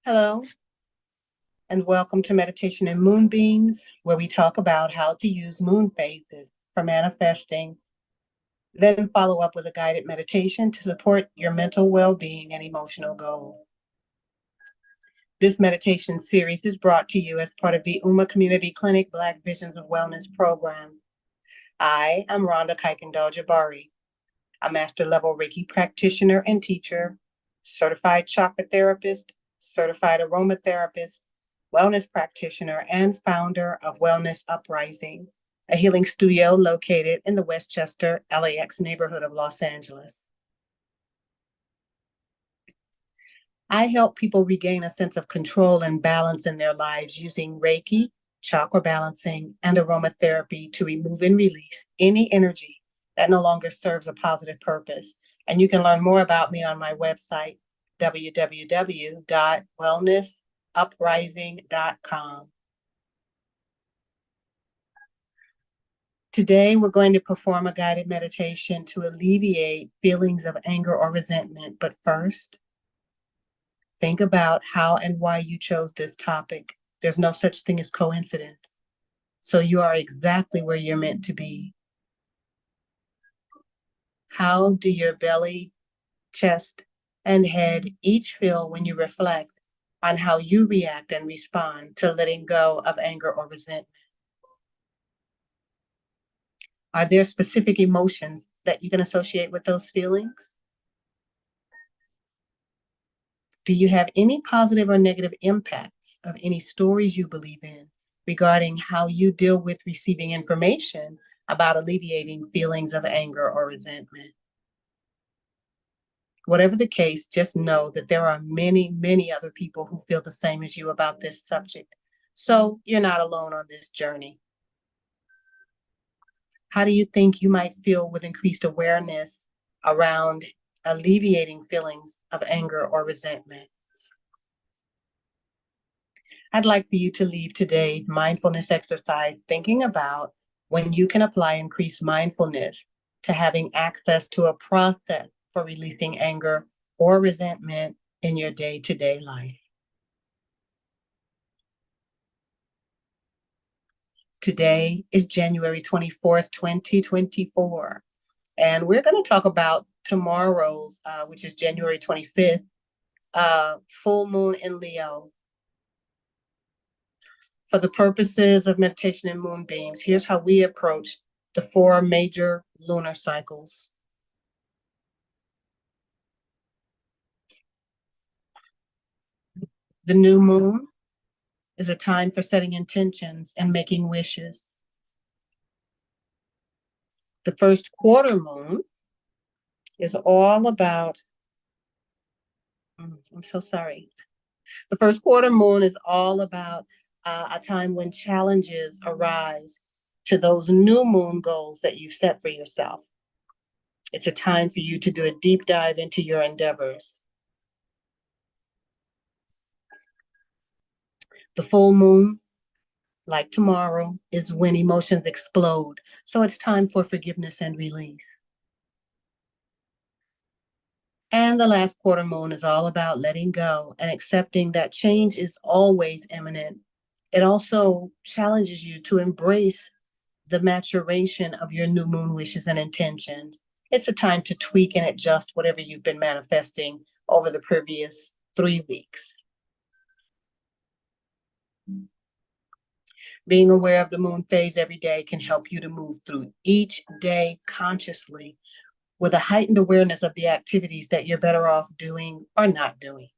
Hello, and welcome to Meditation and Moonbeams, where we talk about how to use moon phases for manifesting, then follow up with a guided meditation to support your mental well-being and emotional goals. This meditation series is brought to you as part of the UMA Community Clinic Black Visions of Wellness program. I am Rhonda Kuykendall-Jabari, a master level Reiki practitioner and teacher, certified chakra therapist, certified aromatherapist, wellness practitioner, and founder of Wellness Uprising, a healing studio located in the Westchester, LAX neighborhood of Los Angeles. I help people regain a sense of control and balance in their lives using Reiki, chakra balancing, and aromatherapy to remove and release any energy that no longer serves a positive purpose. And you can learn more about me on my website, www.wellnessuprising.com. Today, we're going to perform a guided meditation to alleviate feelings of anger or resentment. But first, think about how and why you chose this topic. There's no such thing as coincidence. So you are exactly where you're meant to be. How do your belly, chest, and head each feel when you reflect on how you react and respond to letting go of anger or resentment? Are there specific emotions that you can associate with those feelings? Do you have any positive or negative impacts of any stories you believe in regarding how you deal with receiving information about alleviating feelings of anger or resentment? Whatever the case, just know that there are many, many other people who feel the same as you about this subject. So you're not alone on this journey. How do you think you might feel with increased awareness around alleviating feelings of anger or resentment? I'd like for you to leave today's mindfulness exercise thinking about when you can apply increased mindfulness to having access to a process for releasing anger or resentment in your day-to-day life. Today is January 24th, 2024, and we're going to talk about tomorrow's, which is January 25th, full moon in Leo. For the purposes of meditation and moonbeams, here's how we approach the 4 major lunar cycles. The new moon is a time for setting intentions and making wishes. The first quarter moon is all about, I'm so sorry. The first quarter moon is all about a time when challenges arise to those new moon goals that you set for yourself. It's a time for you to do a deep dive into your endeavors. The full moon, like tomorrow, is when emotions explode. So it's time for forgiveness and release. And the last quarter moon is all about letting go and accepting that change is always imminent. It also challenges you to embrace the maturation of your new moon wishes and intentions. It's a time to tweak and adjust whatever you've been manifesting over the previous 3 weeks. Being aware of the moon phase every day can help you to move through each day consciously with a heightened awareness of the activities that you're better off doing or not doing.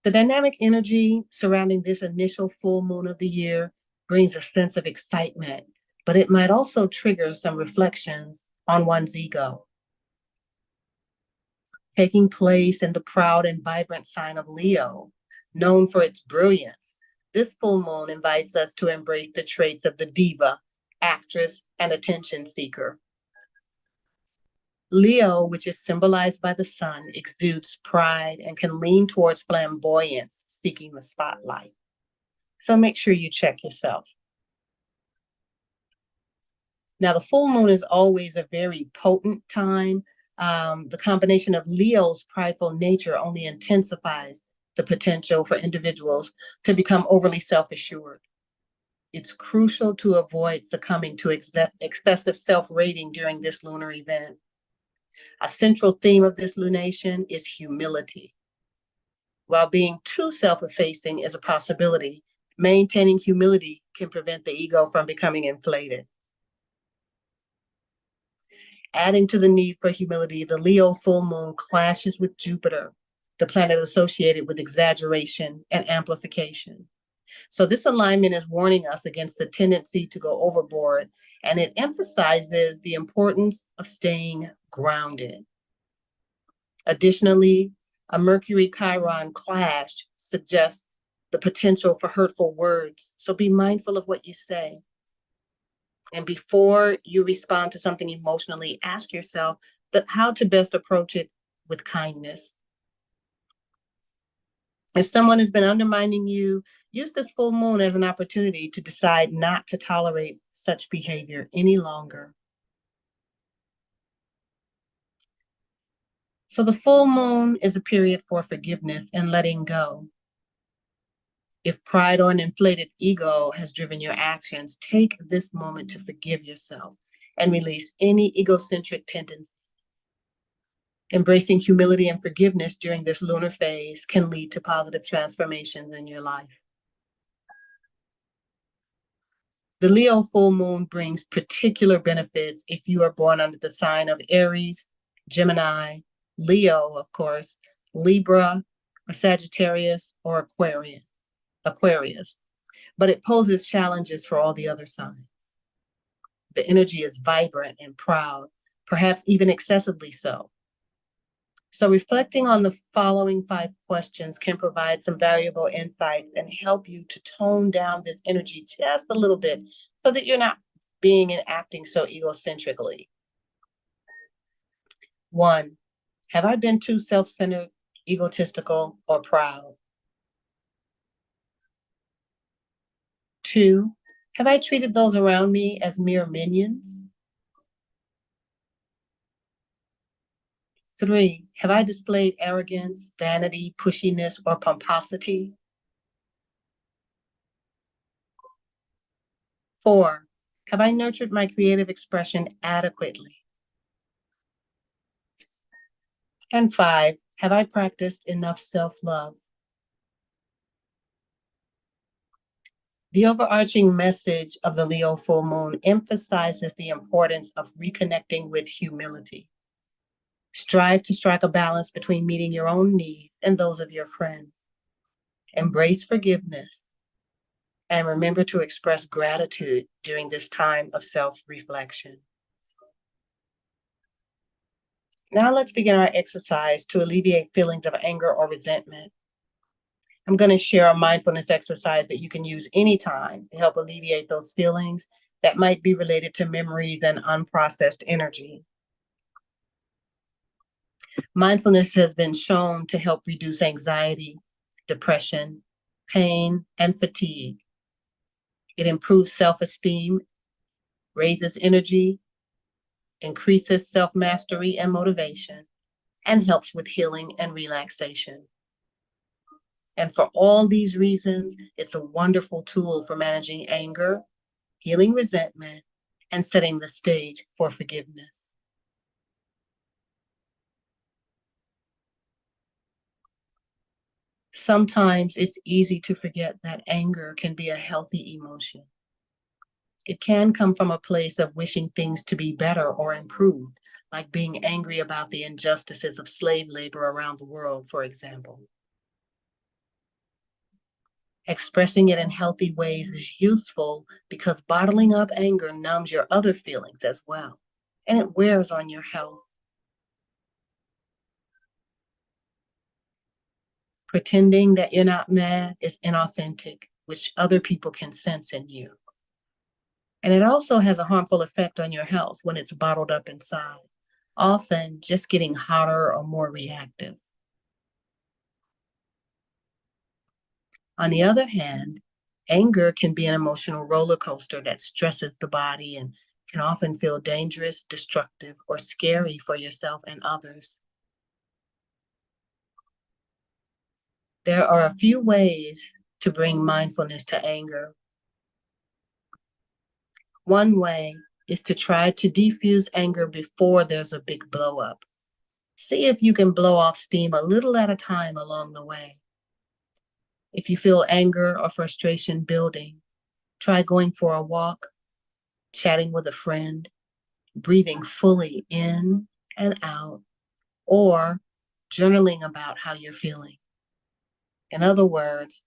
The dynamic energy surrounding this initial full moon of the year brings a sense of excitement, but it might also trigger some reflections on one's ego. Taking place in the proud and vibrant sign of Leo, known for its brilliance, this full moon invites us to embrace the traits of the diva, actress, and attention seeker. Leo, which is symbolized by the sun, exudes pride and can lean towards flamboyance, seeking the spotlight. So make sure you check yourself. Now, the full moon is always a very potent time The combination of Leo's prideful nature only intensifies the potential for individuals to become overly self-assured. It's crucial to avoid succumbing to excessive self-rating during this lunar event. A central theme of this lunation is humility. While being too self-effacing is a possibility, maintaining humility can prevent the ego from becoming inflated. Adding to the need for humility, the Leo full moon clashes with Jupiter, the planet associated with exaggeration and amplification. So this alignment is warning us against the tendency to go overboard, and it emphasizes the importance of staying grounded. Additionally, a Mercury-Chiron clash suggests the potential for hurtful words. So be mindful of what you say. And before you respond to something emotionally, ask yourself how to best approach it with kindness. If someone has been undermining you, use this full moon as an opportunity to decide not to tolerate such behavior any longer. So the full moon is a period for forgiveness and letting go. If pride or an inflated ego has driven your actions, take this moment to forgive yourself and release any egocentric tendency. Embracing humility and forgiveness during this lunar phase can lead to positive transformations in your life. The Leo full moon brings particular benefits if you are born under the sign of Aries, Gemini, Leo, of course, Libra, or Sagittarius, or Aquarius. But it poses challenges for all the other signs. The energy is vibrant and proud, perhaps even excessively so. So reflecting on the following 5 questions can provide some valuable insights and help you to tone down this energy just a little bit so that you're not being and acting so egocentrically. 1, have I been too self-centered, egotistical, or proud? 2, have I treated those around me as mere minions? 3, have I displayed arrogance, vanity, pushiness, or pomposity? 4, have I nurtured my creative expression adequately? And 5, have I practiced enough self-love? The overarching message of the Leo full moon emphasizes the importance of reconnecting with humility. Strive to strike a balance between meeting your own needs and those of your friends. Embrace forgiveness. And remember to express gratitude during this time of self-reflection. Now let's begin our exercise to alleviate feelings of anger or resentment. I'm going to share a mindfulness exercise that you can use anytime to help alleviate those feelings that might be related to memories and unprocessed energy. Mindfulness has been shown to help reduce anxiety, depression, pain, and fatigue. It improves self-esteem, raises energy, increases self-mastery and motivation, and helps with healing and relaxation. And for all these reasons, it's a wonderful tool for managing anger, healing resentment, and setting the stage for forgiveness. Sometimes it's easy to forget that anger can be a healthy emotion. It can come from a place of wishing things to be better or improved, like being angry about the injustices of slave labor around the world, for example. Expressing it in healthy ways is useful because bottling up anger numbs your other feelings as well, and it wears on your health. Pretending that you're not mad is inauthentic, which other people can sense in you. And it also has a harmful effect on your health when it's bottled up inside, often just getting hotter or more reactive. On the other hand, anger can be an emotional roller coaster that stresses the body and can often feel dangerous, destructive, or scary for yourself and others. There are a few ways to bring mindfulness to anger. One way is to try to defuse anger before there's a big blow up. See if you can blow off steam a little at a time along the way. If you feel anger or frustration building, try going for a walk, chatting with a friend, breathing fully in and out, or journaling about how you're feeling. In other words,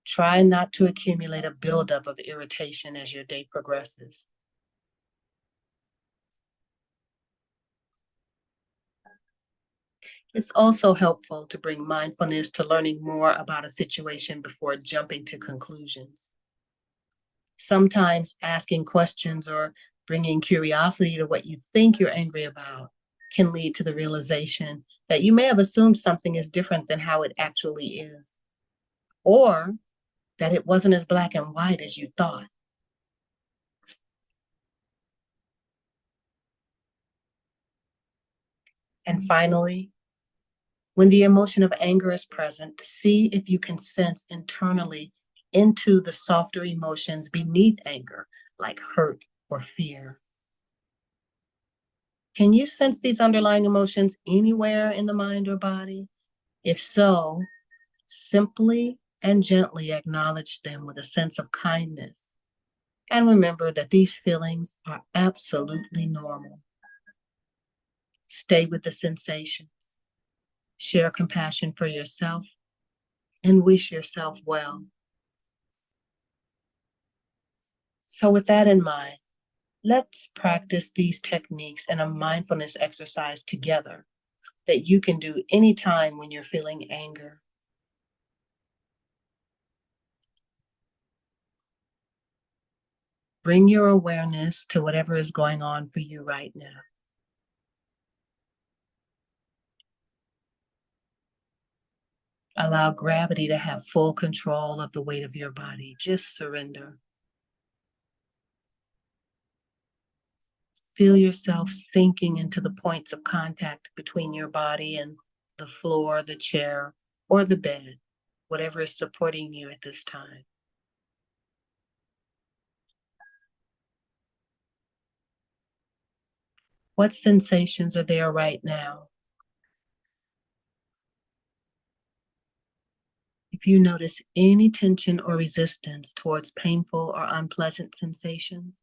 try not to accumulate a buildup of irritation as your day progresses. It's also helpful to bring mindfulness to learning more about a situation before jumping to conclusions. Sometimes asking questions or bringing curiosity to what you think you're angry about can lead to the realization that you may have assumed something is different than how it actually is, or that it wasn't as black and white as you thought. And finally, when the emotion of anger is present, see if you can sense internally into the softer emotions beneath anger, like hurt or fear. Can you sense these underlying emotions anywhere in the mind or body? If so, simply and gently acknowledge them with a sense of kindness. And remember that these feelings are absolutely normal. Stay with the sensations, share compassion for yourself, and wish yourself well. So, with that in mind, let's practice these techniques in a mindfulness exercise together that you can do anytime when you're feeling anger. Bring your awareness to whatever is going on for you right now. Allow gravity to have full control of the weight of your body. Just surrender. Feel yourself sinking into the points of contact between your body and the floor, the chair, or the bed, whatever is supporting you at this time. What sensations are there right now? If you notice any tension or resistance towards painful or unpleasant sensations,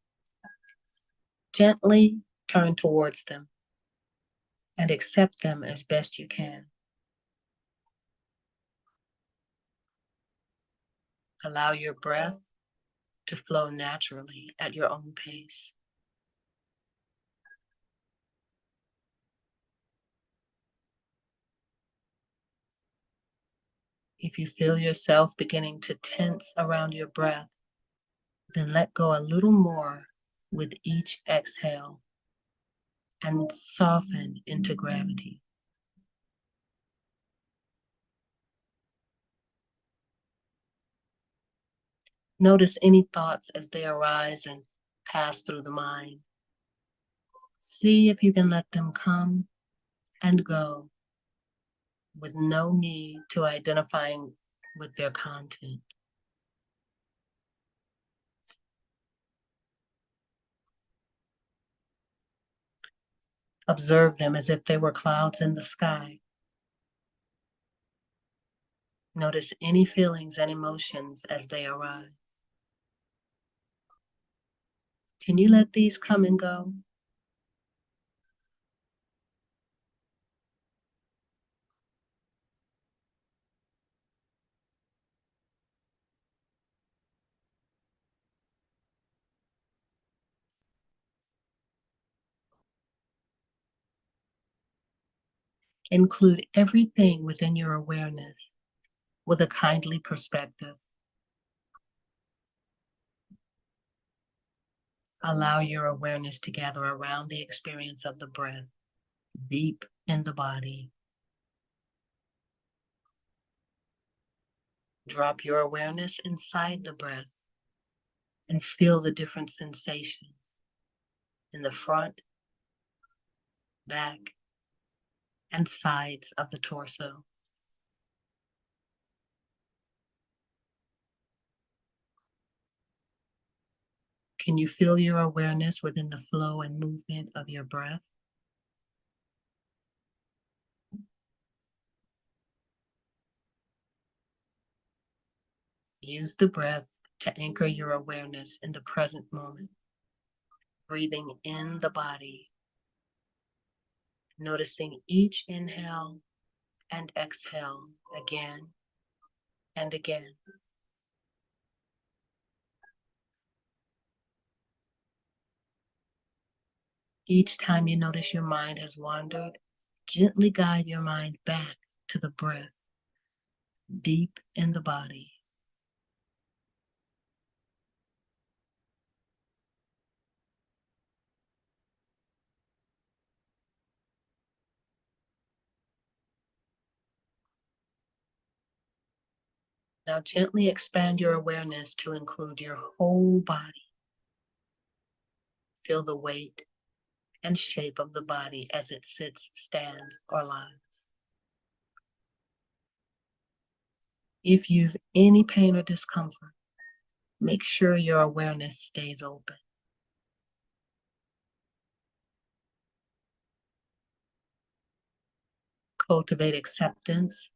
gently turn towards them and accept them as best you can. Allow your breath to flow naturally at your own pace. If you feel yourself beginning to tense around your breath, then let go a little more with each exhale and soften into gravity. Notice any thoughts as they arise and pass through the mind. See if you can let them come and go with no need to identifying with their content. Observe them as if they were clouds in the sky. Notice any feelings and emotions as they arise. Can you let these come and go? Include everything within your awareness with a kindly perspective. Allow your awareness to gather around the experience of the breath, deep in the body. Drop your awareness inside the breath and feel the different sensations in the front, back, and sides of the torso. Can you feel your awareness within the flow and movement of your breath? Use the breath to anchor your awareness in the present moment. Breathing in the body, noticing each inhale and exhale again and again. Each time you notice your mind has wandered, gently guide your mind back to the breath, deep in the body. Now gently expand your awareness to include your whole body. Feel the weight and shape of the body as it sits, stands, or lies. If you've any pain or discomfort, make sure your awareness stays open. Cultivate acceptance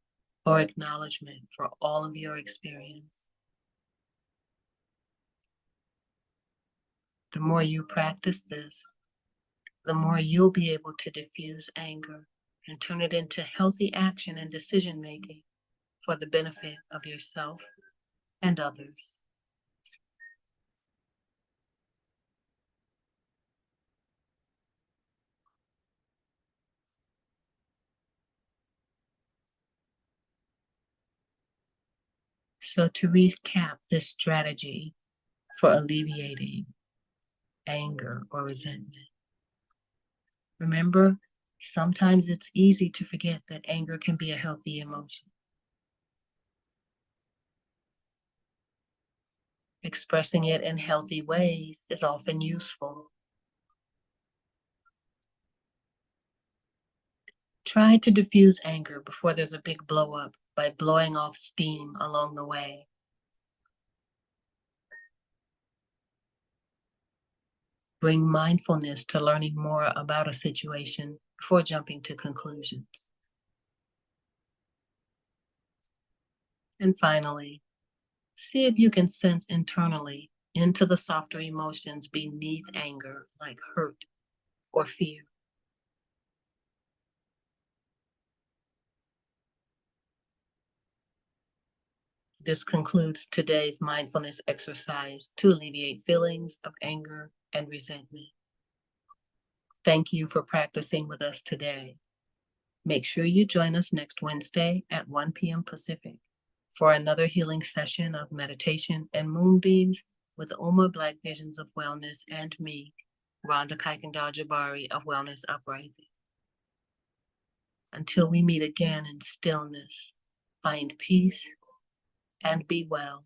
or acknowledgement for all of your experience. The more you practice this, the more you'll be able to diffuse anger and turn it into healthy action and decision making for the benefit of yourself and others. So to recap this strategy for alleviating anger or resentment, remember, sometimes it's easy to forget that anger can be a healthy emotion. Expressing it in healthy ways is often useful. Try to diffuse anger before there's a big blow up by blowing off steam along the way. Bring mindfulness to learning more about a situation before jumping to conclusions. And finally, see if you can sense internally into the softer emotions beneath anger, like hurt or fear. This concludes today's mindfulness exercise to alleviate feelings of anger and resentment. Thank you for practicing with us today. Make sure you join us next Wednesday at 1 p.m. Pacific for another healing session of meditation and moonbeams with Uma Black Visions of Wellness and me, Rhonda Kuykendall-Jabari of Wellness Uprising. Until we meet again in stillness, find peace and be well.